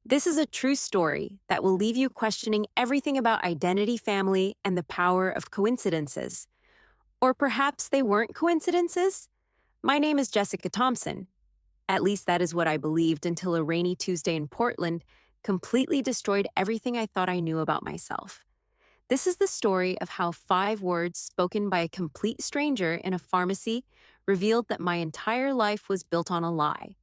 This is a true story that will leave you questioning everything about identity, family, and the power of coincidences. Or perhaps they weren't coincidences? My name is Jessica Thompson. At least that is what I believed until a rainy Tuesday in Portland completely destroyed everything I thought I knew about myself. This is the story of how 5 words spoken by a complete stranger in a pharmacy revealed that my entire life was built on a lie.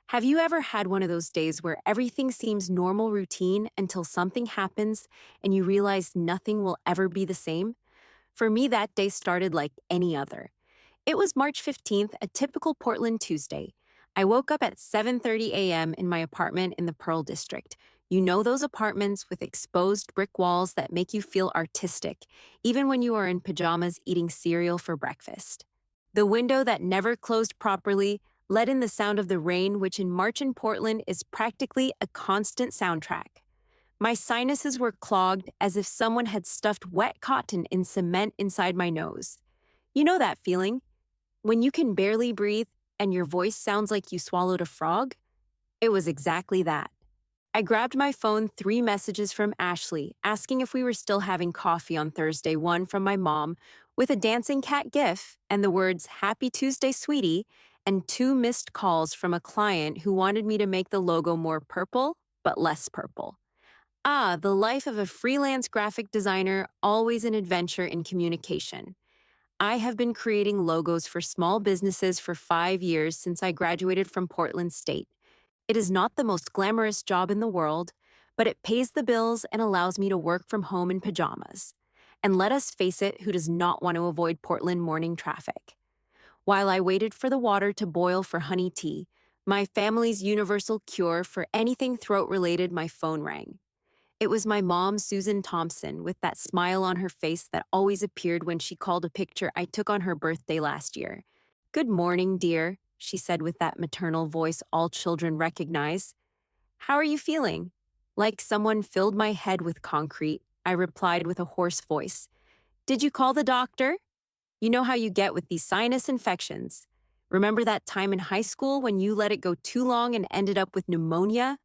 Have you ever had one of those days where everything seems normal routine until something happens and you realize nothing will ever be the same? For me, that day started like any other. It was March 15th, a typical Portland Tuesday. I woke up at 7:30 a.m. in my apartment in the Pearl District. You know those apartments with exposed brick walls that make you feel artistic, even when you are in pajamas eating cereal for breakfast. The window that never closed properly let in the sound of the rain, which in March in Portland is practically a constant soundtrack. My sinuses were clogged as if someone had stuffed wet cotton in cement inside my nose. You know that feeling? When you can barely breathe and your voice sounds like you swallowed a frog? It was exactly that. I grabbed my phone, 3 messages from Ashley asking if we were still having coffee on Thursday, one from my mom with a dancing cat gif and the words Happy Tuesday, sweetie, and 2 missed calls from a client who wanted me to make the logo more purple, but less purple. Ah, the life of a freelance graphic designer, always an adventure in communication. I have been creating logos for small businesses for 5 years since I graduated from Portland State. It is not the most glamorous job in the world, but it pays the bills and allows me to work from home in pajamas. And let us face it, who does not want to avoid Portland morning traffic? While I waited for the water to boil for honey tea, my family's universal cure for anything throat related, my phone rang. It was my mom, Susan Thompson, with that smile on her face that always appeared when she called a picture I took on her birthday last year. Good morning, dear, she said with that maternal voice all children recognize. How are you feeling? Like someone filled my head with concrete, I replied with a hoarse voice. Did you call the doctor? You know how you get with these sinus infections. Remember that time in high school when you let it go too long and ended up with pneumonia?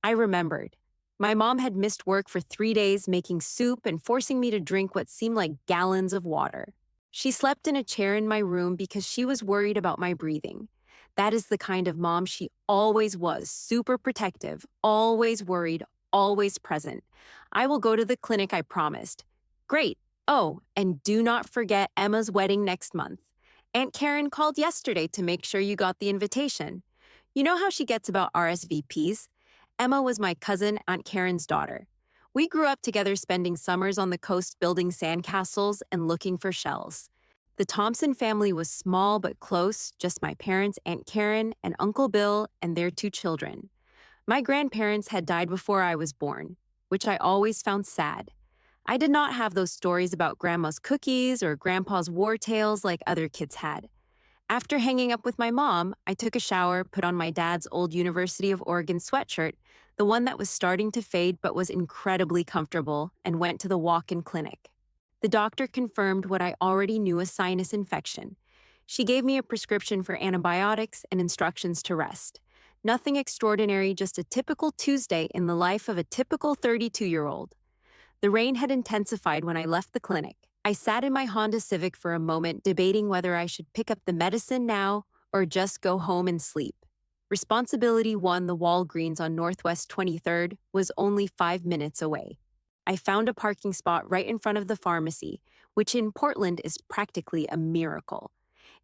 I remembered. My mom had missed work for 3 days making soup and forcing me to drink what seemed like gallons of water. She slept in a chair in my room because she was worried about my breathing. That is the kind of mom she always was, super protective, always worried, always present. I will go to the clinic, I promised. Great. Oh, and do not forget Emma's wedding next month. Aunt Karen called yesterday to make sure you got the invitation. You know how she gets about RSVPs? Emma was my cousin, Aunt Karen's daughter. We grew up together spending summers on the coast building sandcastles and looking for shells. The Thompson family was small but close, just my parents, Aunt Karen, and Uncle Bill, and their 2 children. My grandparents had died before I was born, which I always found sad. I did not have those stories about grandma's cookies or grandpa's war tales like other kids had. After hanging up with my mom, I took a shower, put on my dad's old University of Oregon sweatshirt, the one that was starting to fade but was incredibly comfortable, and went to the walk-in clinic. The doctor confirmed what I already knew, a sinus infection. She gave me a prescription for antibiotics and instructions to rest. Nothing extraordinary, just a typical Tuesday in the life of a typical 32-year-old. The rain had intensified when I left the clinic. I sat in my Honda Civic for a moment, debating whether I should pick up the medicine now or just go home and sleep. Responsibility 1, the Walgreens on Northwest 23rd, was only 5 minutes away. I found a parking spot right in front of the pharmacy, which in Portland is practically a miracle.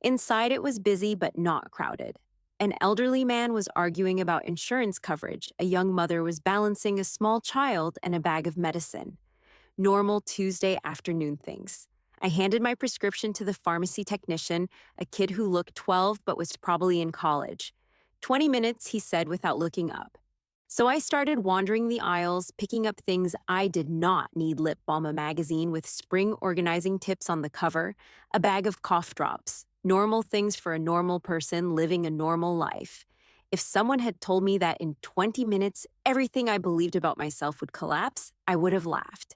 Inside it was busy but not crowded. An elderly man was arguing about insurance coverage. A young mother was balancing a small child and a bag of medicine. Normal Tuesday afternoon things. I handed my prescription to the pharmacy technician, a kid who looked 12 but was probably in college. 20 minutes, he said without looking up. So I started wandering the aisles, picking up things I did not need: lip balm, a magazine with spring organizing tips on the cover, a bag of cough drops, normal things for a normal person living a normal life. If someone had told me that in 20 minutes everything I believed about myself would collapse, I would have laughed.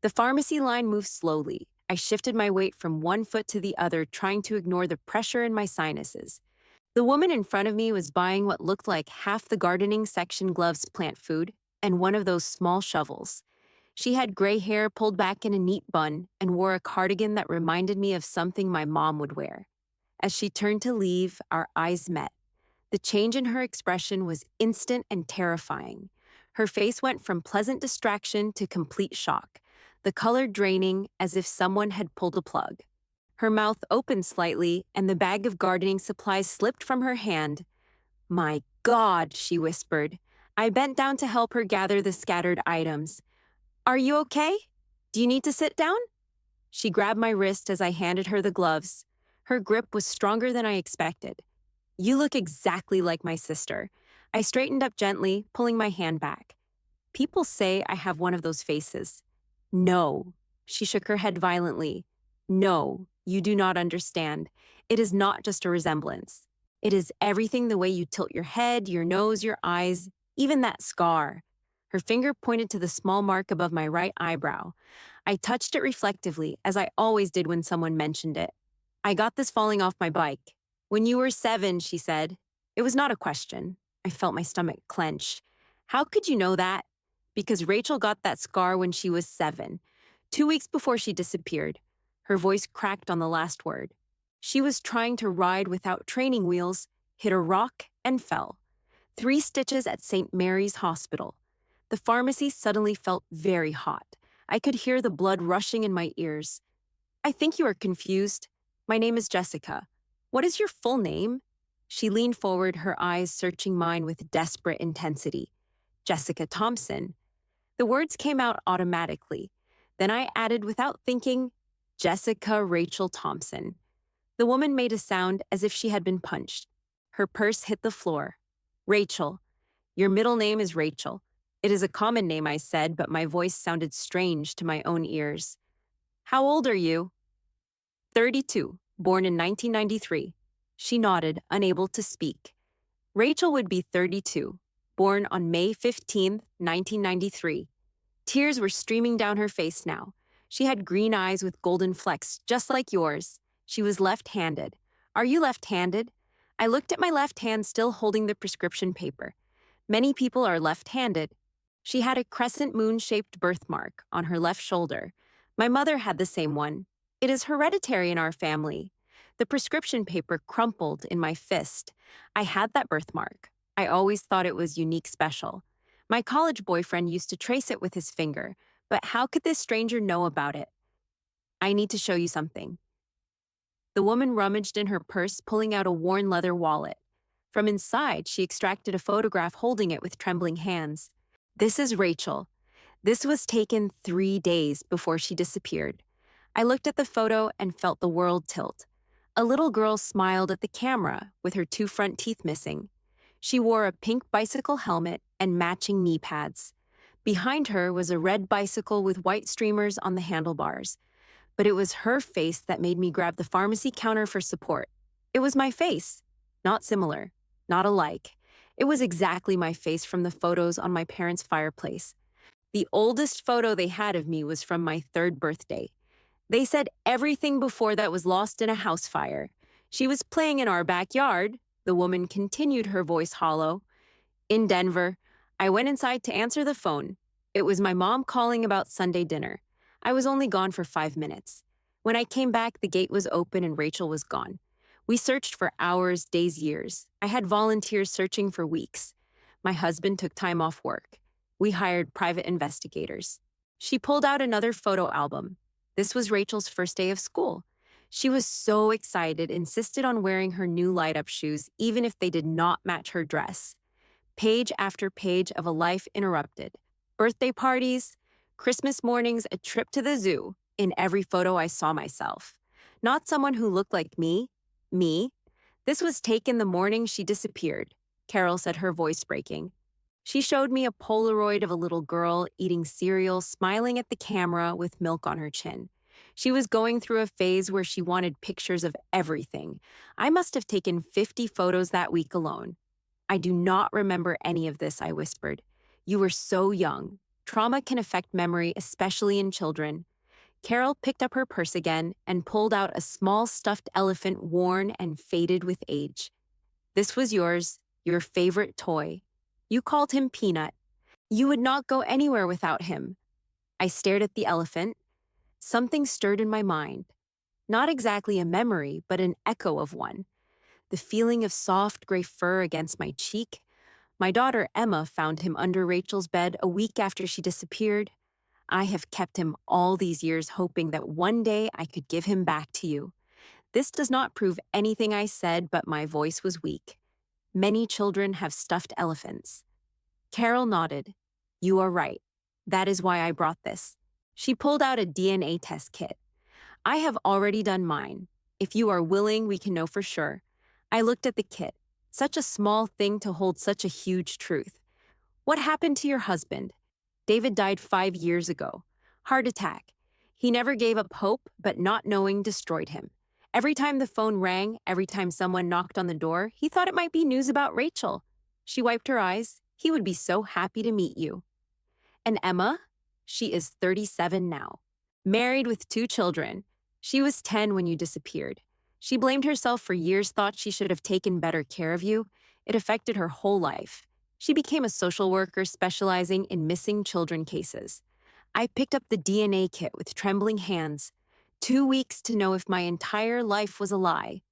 The pharmacy line moved slowly. I shifted my weight from one foot to the other, trying to ignore the pressure in my sinuses. The woman in front of me was buying what looked like half the gardening section gloves plant food and one of those small shovels. She had gray hair pulled back in a neat bun and wore a cardigan that reminded me of something my mom would wear. As she turned to leave, our eyes met. The change in her expression was instant and terrifying. Her face went from pleasant distraction to complete shock, the color draining as if someone had pulled a plug. Her mouth opened slightly, and the bag of gardening supplies slipped from her hand. "My God," she whispered. I bent down to help her gather the scattered items. "Are you okay? Do you need to sit down?" She grabbed my wrist as I handed her the gloves. Her grip was stronger than I expected. "You look exactly like my sister." I straightened up gently, pulling my hand back. "People say I have one of those faces." "No." She shook her head violently. "No, you do not understand. It is not just a resemblance. It is everything, the way you tilt your head, your nose, your eyes, even that scar." Her finger pointed to the small mark above my right eyebrow. I touched it reflectively, as I always did when someone mentioned it. "I got this falling off my bike." "When you were 7, she said. It was not a question. I felt my stomach clench. "How could you know that?" "Because Rachel got that scar when she was 7, 2 weeks before she disappeared." Her voice cracked on the last word. "She was trying to ride without training wheels, hit a rock, and fell. 3 stitches at St. Mary's Hospital." The pharmacy suddenly felt very hot. I could hear the blood rushing in my ears. "I think you are confused. My name is Jessica." "What is your full name?" She leaned forward, her eyes searching mine with desperate intensity. "Jessica Thompson." The words came out automatically. Then I added without thinking, "Jessica Rachel Thompson." The woman made a sound as if she had been punched. Her purse hit the floor. "Rachel. Your middle name is Rachel." "It is a common name," I said, but my voice sounded strange to my own ears. "How old are you?" 32, born in 1993. She nodded, unable to speak. Rachel would be 32, born on May 15, 1993. Tears were streaming down her face now. She had green eyes with golden flecks, just like yours. She was left-handed. "Are you left-handed?" I looked at my left hand, still holding the prescription paper. "Many people are left-handed." She had a crescent moon-shaped birthmark on her left shoulder. My mother had the same one. "It is hereditary in our family." The prescription paper crumpled in my fist. I had that birthmark. I always thought it was unique, special. My college boyfriend used to trace it with his finger, but how could this stranger know about it? "I need to show you something." The woman rummaged in her purse, pulling out a worn leather wallet. From inside, she extracted a photograph, holding it with trembling hands. "This is Rachel. This was taken 3 days before she disappeared." I looked at the photo and felt the world tilt. A little girl smiled at the camera with her 2 front teeth missing. She wore a pink bicycle helmet and matching knee pads. Behind her was a red bicycle with white streamers on the handlebars. But it was her face that made me grab the pharmacy counter for support. It was my face. Not similar. Not alike. It was exactly my face from the photos on my parents' fireplace. The oldest photo they had of me was from my 3rd birthday. They said everything before that was lost in a house fire. "She was playing in our backyard," the woman continued, her voice hollow. "In Denver. I went inside to answer the phone. It was my mom calling about Sunday dinner. I was only gone for 5 minutes. When I came back, the gate was open and Rachel was gone. We searched for hours, days, years. I had volunteers searching for weeks. My husband took time off work. We hired private investigators." She pulled out another photo album. This was Rachel's first day of school. She was so excited, insisted on wearing her new light-up shoes, even if they did not match her dress. Page after page of a life interrupted. Birthday parties, Christmas mornings, a trip to the zoo. In every photo, I saw myself. Not someone who looked like me. Me. "This was taken the morning she disappeared," Carol said, her voice breaking. She showed me a Polaroid of a little girl eating cereal, smiling at the camera with milk on her chin. She was going through a phase where she wanted pictures of everything. I must have taken 50 photos that week alone. "I do not remember any of this," I whispered. "You were so young. Trauma can affect memory, especially in children." Carol picked up her purse again and pulled out a small stuffed elephant, worn and faded with age. This was yours, your favorite toy. You called him Peanut. You would not go anywhere without him. I stared at the elephant. Something stirred in my mind. Not exactly a memory, but an echo of one. The feeling of soft gray fur against my cheek. My daughter Emma found him under Rachel's bed a week after she disappeared. I have kept him all these years hoping that one day I could give him back to you. This does not prove anything I said, but my voice was weak. Many children have stuffed elephants. Carol nodded. You are right. That is why I brought this. She pulled out a DNA test kit. I have already done mine. If you are willing, we can know for sure. I looked at the kit. Such a small thing to hold such a huge truth. What happened to your husband? David died 5 years ago. Heart attack. He never gave up hope, but not knowing destroyed him. Every time the phone rang, every time someone knocked on the door, he thought it might be news about Rachel. She wiped her eyes. He would be so happy to meet you. And Emma? She is 37 now. Married with 2 children. She was 10 when you disappeared. She blamed herself for years, thought she should have taken better care of you. It affected her whole life. She became a social worker specializing in missing children cases. I picked up the DNA kit with trembling hands. 2 weeks to know if my entire life was a lie.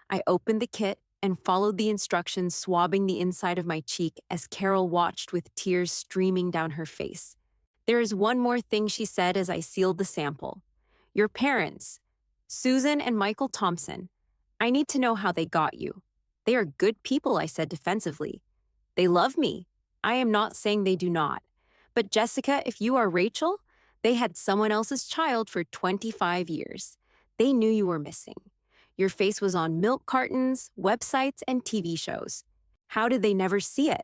I opened the kit and followed the instructions, swabbing the inside of my cheek as Carol watched with tears streaming down her face. There is one more thing she said as I sealed the sample. Your parents, Susan and Michael Thompson. I need to know how they got you. They are good people, I said defensively. They love me. I am not saying they do not. But Jessica, if you are Rachel, they had someone else's child for 25 years. They knew you were missing. Your face was on milk cartons, websites, and TV shows. How did they never see it?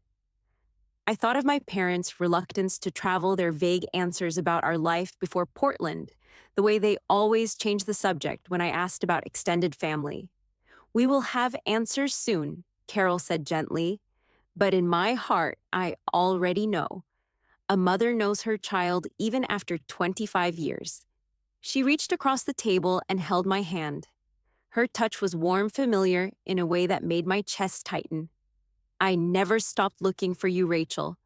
I thought of my parents' reluctance to travel, their vague answers about our life before Portland, the way they always changed the subject when I asked about extended family. We will have answers soon, Carol said gently, but in my heart, I already know. A mother knows her child even after 25 years. She reached across the table and held my hand. Her touch was warm, familiar, in a way that made my chest tighten. I never stopped looking for you, Rachel.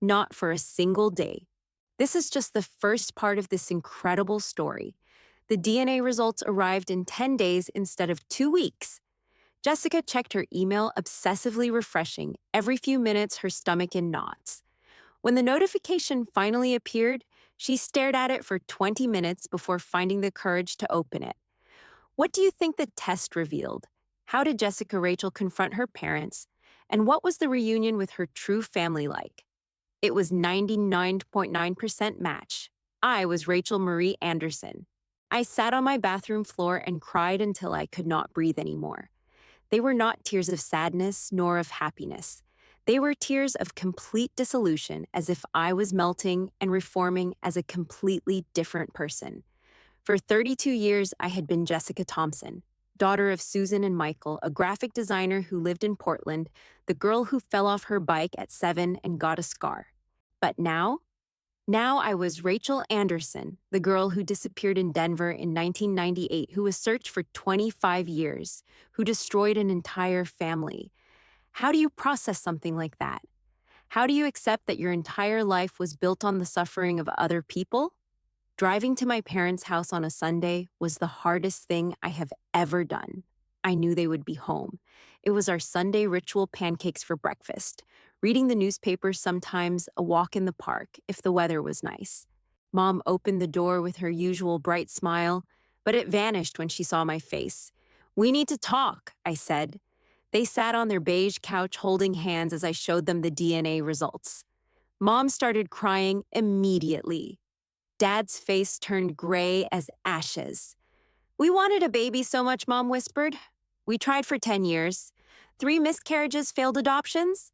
Not for a single day. This is just the first part of this incredible story. The DNA results arrived in 10 days instead of 2 weeks. Jessica checked her email, obsessively refreshing, every few minutes her stomach in knots. When the notification finally appeared, she stared at it for 20 minutes before finding the courage to open it. What do you think the test revealed? How did Jessica Rachel confront her parents? And what was the reunion with her true family like? It was 99.9% match. I was Rachel Marie Anderson. I sat on my bathroom floor and cried until I could not breathe anymore. They were not tears of sadness nor of happiness. They were tears of complete dissolution, as if I was melting and reforming as a completely different person. For 32 years, I had been Jessica Thompson, daughter of Susan and Michael, a graphic designer who lived in Portland, the girl who fell off her bike at 7 and got a scar. But now I was Rachel Anderson, the girl who disappeared in Denver in 1998, who was searched for 25 years, who destroyed an entire family. How do you process something like that? How do you accept that your entire life was built on the suffering of other people? Driving to my parents' house on a Sunday was the hardest thing I have ever done. I knew they would be home. It was our Sunday ritual: pancakes for breakfast, reading the newspaper, sometimes a walk in the park if the weather was nice. Mom opened the door with her usual bright smile, but it vanished when she saw my face. We need to talk, I said. They sat on their beige couch holding hands as I showed them the DNA results. Mom started crying immediately. Dad's face turned gray as ashes. We wanted a baby so much, Mom whispered. We tried for 10 years. 3 miscarriages, failed adoptions.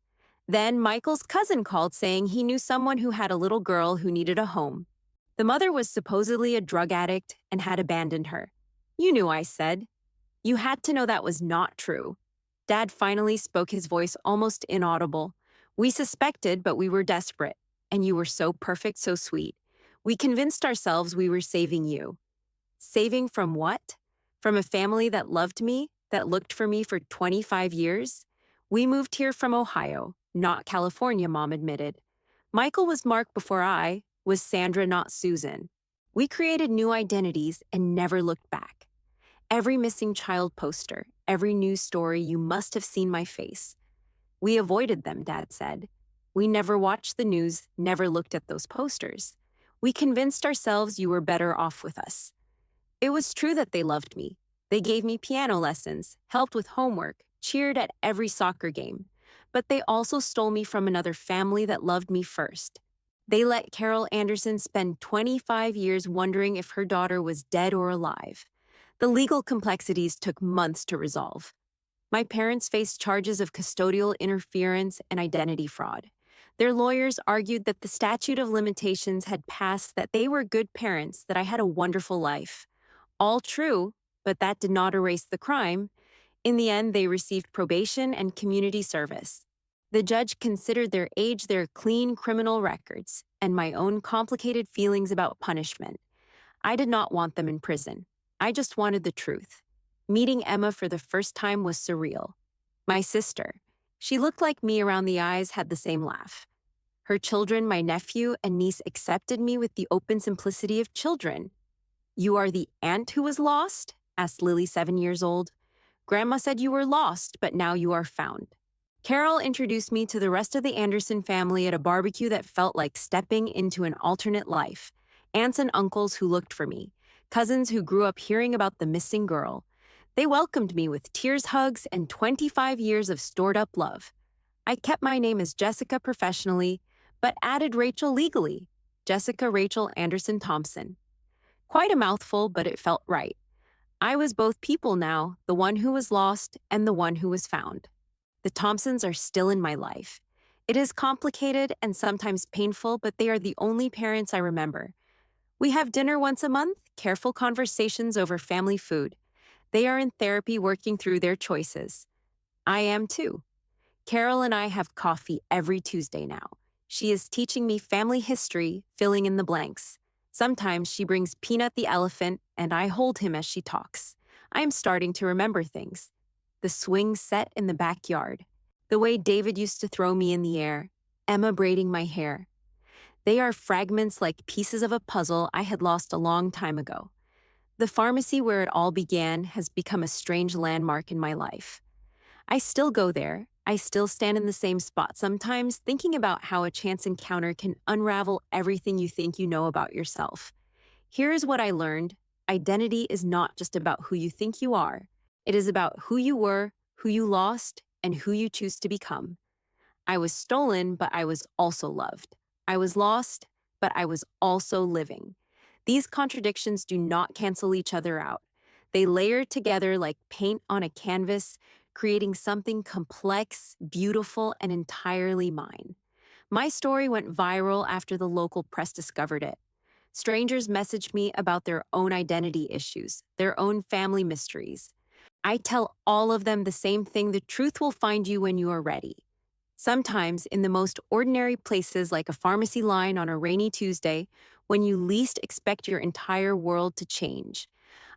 Then Michael's cousin called saying he knew someone who had a little girl who needed a home. The mother was supposedly a drug addict and had abandoned her. You knew, I said. You had to know that was not true. Dad finally spoke, his voice almost inaudible. We suspected, but we were desperate. And you were so perfect, so sweet. We convinced ourselves we were saving you. Saving from what? From a family that loved me, that looked for me for 25 years? We moved here from Ohio, not California, Mom admitted. Michael was Mark before I was Sandra, not Susan. We created new identities and never looked back. Every missing child poster, every news story, you must have seen my face. We avoided them, Dad said. We never watched the news, never looked at those posters. We convinced ourselves you were better off with us. It was true that they loved me. They gave me piano lessons, helped with homework, cheered at every soccer game. But they also stole me from another family that loved me first. They let Carol Anderson spend 25 years wondering if her daughter was dead or alive. The legal complexities took months to resolve. My parents faced charges of custodial interference and identity fraud. Their lawyers argued that the statute of limitations had passed, that they were good parents, that I had a wonderful life. All true, but that did not erase the crime. In the end, they received probation and community service. The judge considered their age, their clean criminal records, and my own complicated feelings about punishment. I did not want them in prison. I just wanted the truth. Meeting Emma for the first time was surreal. My sister. She looked like me around the eyes, had the same laugh. Her children, my nephew and niece, accepted me with the open simplicity of children. "You are the aunt who was lost?" asked Lily, 7 years old. "Grandma said you were lost, but now you are found." Carol introduced me to the rest of the Anderson family at a barbecue that felt like stepping into an alternate life. Aunts and uncles who looked for me, cousins who grew up hearing about the missing girl. They welcomed me with tears, hugs, and 25 years of stored-up love. I kept my name as Jessica professionally, but added Rachel legally, Jessica Rachel Anderson Thompson. Quite a mouthful, but it felt right. I was both people now, the one who was lost and the one who was found. The Thompsons are still in my life. It is complicated and sometimes painful, but they are the only parents I remember. We have dinner once a month, careful conversations over family food. They are in therapy working through their choices. I am too. Carol and I have coffee every Tuesday now. She is teaching me family history, filling in the blanks. Sometimes she brings Peanut the elephant, and I hold him as she talks. I am starting to remember things. The swing set in the backyard. The way David used to throw me in the air. Emma braiding my hair. They are fragments like pieces of a puzzle I had lost a long time ago. The pharmacy where it all began has become a strange landmark in my life. I still go there. I still stand in the same spot sometimes, thinking about how a chance encounter can unravel everything you think you know about yourself. Here is what I learned. Identity is not just about who you think you are. It is about who you were, who you lost, and who you choose to become. I was stolen, but I was also loved. I was lost, but I was also living. These contradictions do not cancel each other out. They layer together like paint on a canvas, creating something complex, beautiful, and entirely mine. My story went viral after the local press discovered it. Strangers messaged me about their own identity issues, their own family mysteries. I tell all of them the same thing: the truth will find you when you are ready. Sometimes in the most ordinary places, like a pharmacy line on a rainy Tuesday, when you least expect your entire world to change.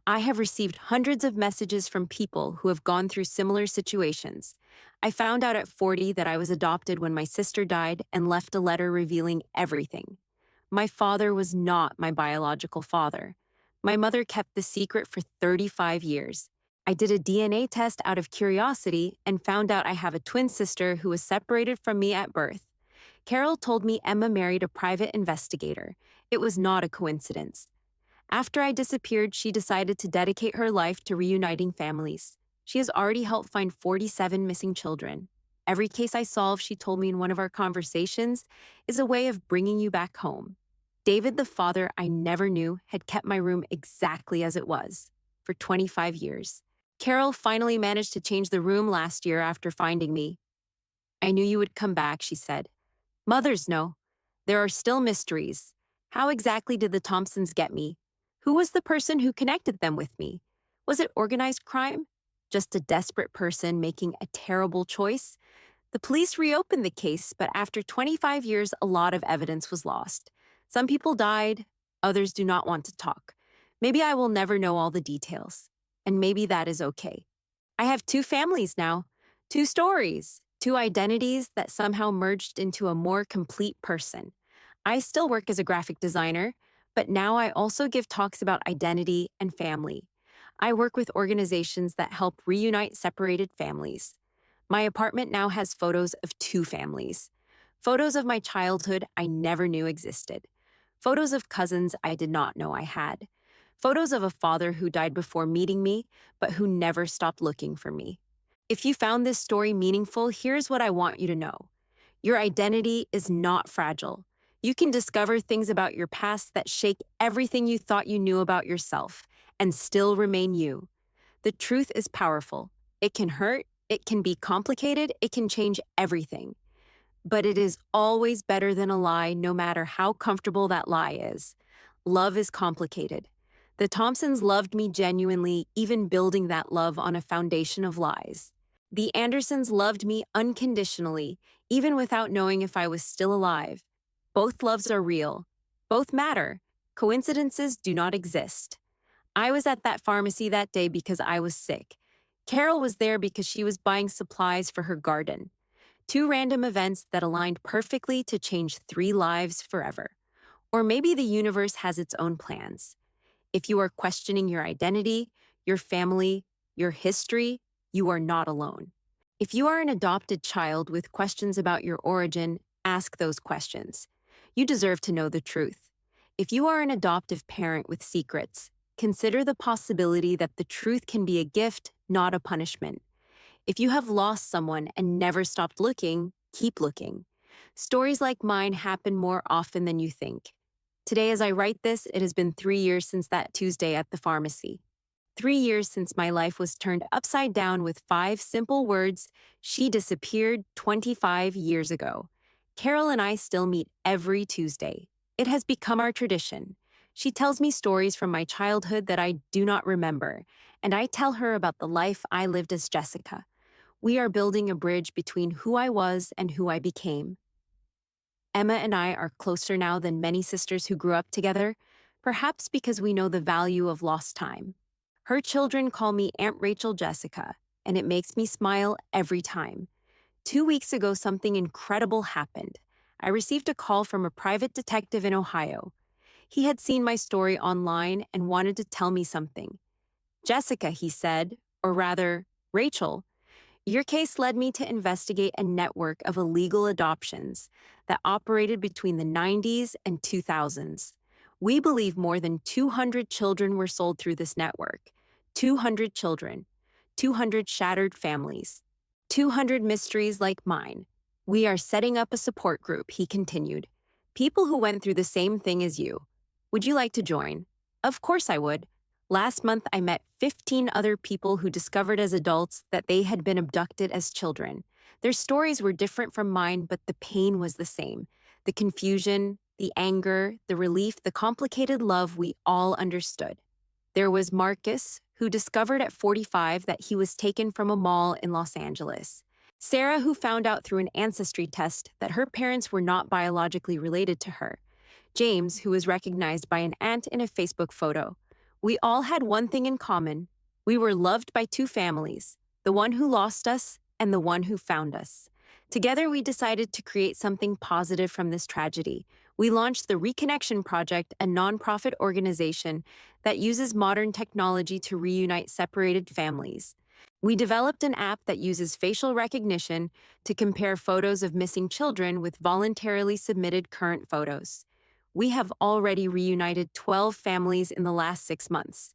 I have received hundreds of messages from people who have gone through similar situations. I found out at 40 that I was adopted when my sister died and left a letter revealing everything. My father was not my biological father. My mother kept the secret for 35 years. I did a DNA test out of curiosity and found out I have a twin sister who was separated from me at birth. Carol told me Emma married a private investigator. It was not a coincidence. After I disappeared, she decided to dedicate her life to reuniting families. She has already helped find 47 missing children. Every case I solve, she told me in one of our conversations, is a way of bringing you back home. David, the father I never knew, had kept my room exactly as it was for 25 years. Carol finally managed to change the room last year after finding me. "I knew you would come back," she said. "Mothers know. There are still mysteries. How exactly did the Thompsons get me? Who was the person who connected them with me? Was it organized crime? Just a desperate person making a terrible choice?" The police reopened the case, but after 25 years, a lot of evidence was lost. Some people died, others do not want to talk. Maybe I will never know all the details, and maybe that is okay. I have 2 families now, 2 stories, two identities that somehow merged into a more complete person. I still work as a graphic designer, but now I also give talks about identity and family. I work with organizations that help reunite separated families. My apartment now has photos of two families. Photos of my childhood I never knew existed. Photos of cousins I did not know I had. Photos of a father who died before meeting me, but who never stopped looking for me. If you found this story meaningful, here's what I want you to know. Your identity is not fragile. You can discover things about your past that shake everything you thought you knew about yourself and still remain you. The truth is powerful. It can hurt, it can be complicated, it can change everything. But it is always better than a lie, no matter how comfortable that lie is. Love is complicated. The Thompsons loved me genuinely, even building that love on a foundation of lies. The Andersons loved me unconditionally, even without knowing if I was still alive. Both loves are real. Both matter. Coincidences do not exist. I was at that pharmacy that day because I was sick. Carol was there because she was buying supplies for her garden. Two random events that aligned perfectly to change three lives forever. Or maybe the universe has its own plans. If you are questioning your identity, your family, your history, you are not alone. If you are an adopted child with questions about your origin, ask those questions. You deserve to know the truth. If you are an adoptive parent with secrets, consider the possibility that the truth can be a gift, not a punishment. If you have lost someone and never stopped looking, keep looking. Stories like mine happen more often than you think. Today, as I write this, it has been 3 years since that Tuesday at the pharmacy. 3 years since my life was turned upside down with 5 simple words: she disappeared 25 years ago. Carol and I still meet every Tuesday. It has become our tradition. She tells me stories from my childhood that I do not remember, and I tell her about the life I lived as Jessica. We are building a bridge between who I was and who I became. Emma and I are closer now than many sisters who grew up together, perhaps because we know the value of lost time. Her children call me Aunt Rachel Jessica, and it makes me smile every time. 2 weeks ago, something incredible happened. I received a call from a private detective in Ohio. He had seen my story online and wanted to tell me something. Jessica, he said, or rather, Rachel, your case led me to investigate a network of illegal adoptions that operated between the 90s and 2000s. We believe more than 200 children were sold through this network. 200 children, 200 shattered families, 200 mysteries like mine. We are setting up a support group, he continued. People who went through the same thing as you. Would you like to join? Of course I would. Last month, I met 15 other people who discovered as adults that they had been abducted as children. Their stories were different from mine, but the pain was the same. The confusion, the anger, the relief, the complicated love we all understood. There was Marcus, who discovered at 45 that he was taken from a mall in Los Angeles. Sarah, who found out through an ancestry test that her parents were not biologically related to her. James, who was recognized by an aunt in a Facebook photo. We all had one thing in common. We were loved by two families, the one who lost us and the one who found us. Together, we decided to create something positive from this tragedy. We launched the Reconnection Project, a nonprofit organization that uses modern technology to reunite separated families. We developed an app that uses facial recognition to compare photos of missing children with voluntarily submitted current photos. We have already reunited 12 families in the last 6 months.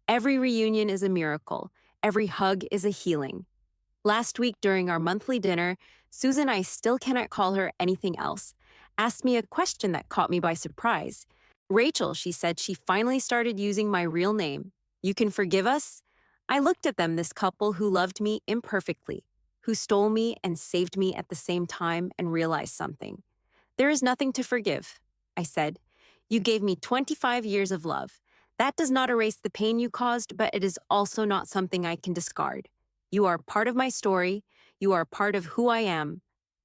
Every reunion is a miracle. Every hug is a healing. Last week during our monthly dinner, Susan, I still cannot call her anything else, asked me a question that caught me by surprise. Rachel, she said, she finally started using my real name. You can forgive us? I looked at them, this couple who loved me imperfectly, who stole me and saved me at the same time, and realized something. There is nothing to forgive, I said. You gave me 25 years of love. That does not erase the pain you caused, but it is also not something I can discard. You are part of my story. You are part of who I am.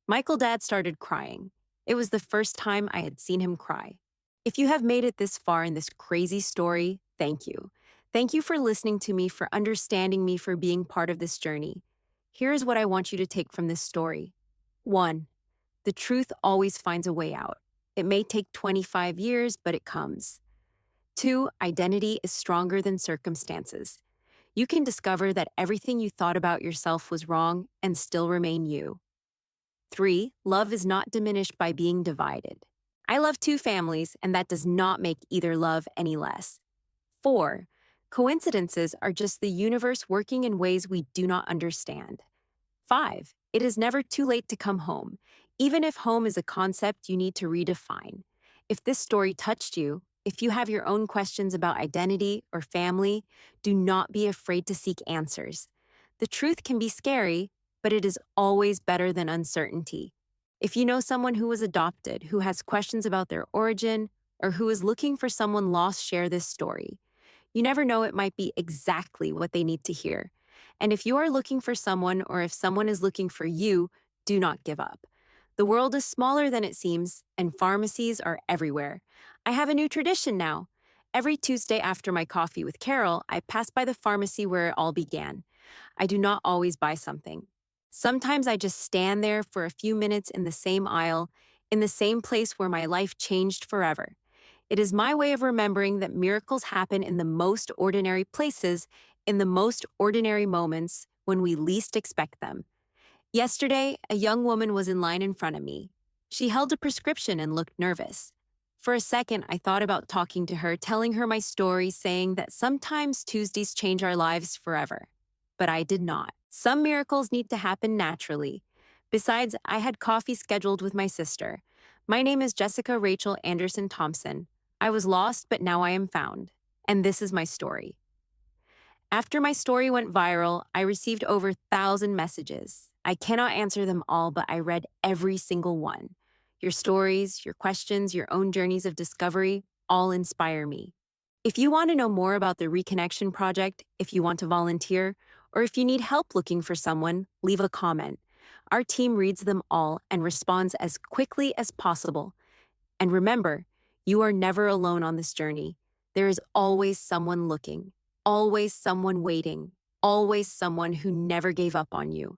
Michael Dad started crying. It was the first time I had seen him cry. If you have made it this far in this crazy story, thank you. Thank you for listening to me, for understanding me, for being part of this journey. Here's what I want you to take from this story. 1. The truth always finds a way out. It may take 25 years, but it comes. 2. Identity is stronger than circumstances. You can discover that everything you thought about yourself was wrong and still remain you. 3. Love is not diminished by being divided. I love two families, and that does not make either love any less. 4. Coincidences are just the universe working in ways we do not understand. 5. It is never too late to come home, even if home is a concept you need to redefine. If this story touched you, if you have your own questions about identity or family, do not be afraid to seek answers. The truth can be scary, but it is always better than uncertainty. If you know someone who was adopted, who has questions about their origin, or who is looking for someone lost, share this story. You never know, it might be exactly what they need to hear. And if you are looking for someone, or if someone is looking for you, do not give up. The world is smaller than it seems, and pharmacies are everywhere. I have a new tradition now. Every Tuesday after my coffee with Carol, I pass by the pharmacy where it all began. I do not always buy something. Sometimes I just stand there for a few minutes in the same aisle, in the same place where my life changed forever. It is my way of remembering that miracles happen in the most ordinary places, in the most ordinary moments, when we least expect them. Yesterday, a young woman was in line in front of me. She held a prescription and looked nervous. For a second, I thought about talking to her, telling her my story, saying that sometimes Tuesdays change our lives forever. But I did not. Some miracles need to happen naturally. Besides, I had coffee scheduled with my sister. My name is Jessica Rachel Anderson Thompson. I was lost, but now I am found. And this is my story. After my story went viral, I received over 1,000 messages. I cannot answer them all, but I read every single one. Your stories, your questions, your own journeys of discovery all inspire me. If you want to know more about the Reconnection Project, if you want to volunteer, or if you need help looking for someone, leave a comment. Our team reads them all and responds as quickly as possible. And remember, you are never alone on this journey. There is always someone looking, always someone waiting, always someone who never gave up on you.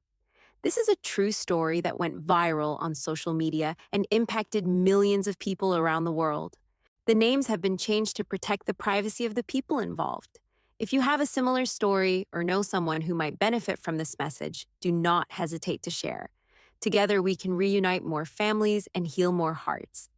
This is a true story that went viral on social media and impacted millions of people around the world. The names have been changed to protect the privacy of the people involved. If you have a similar story or know someone who might benefit from this message, do not hesitate to share. Together, we can reunite more families and heal more hearts.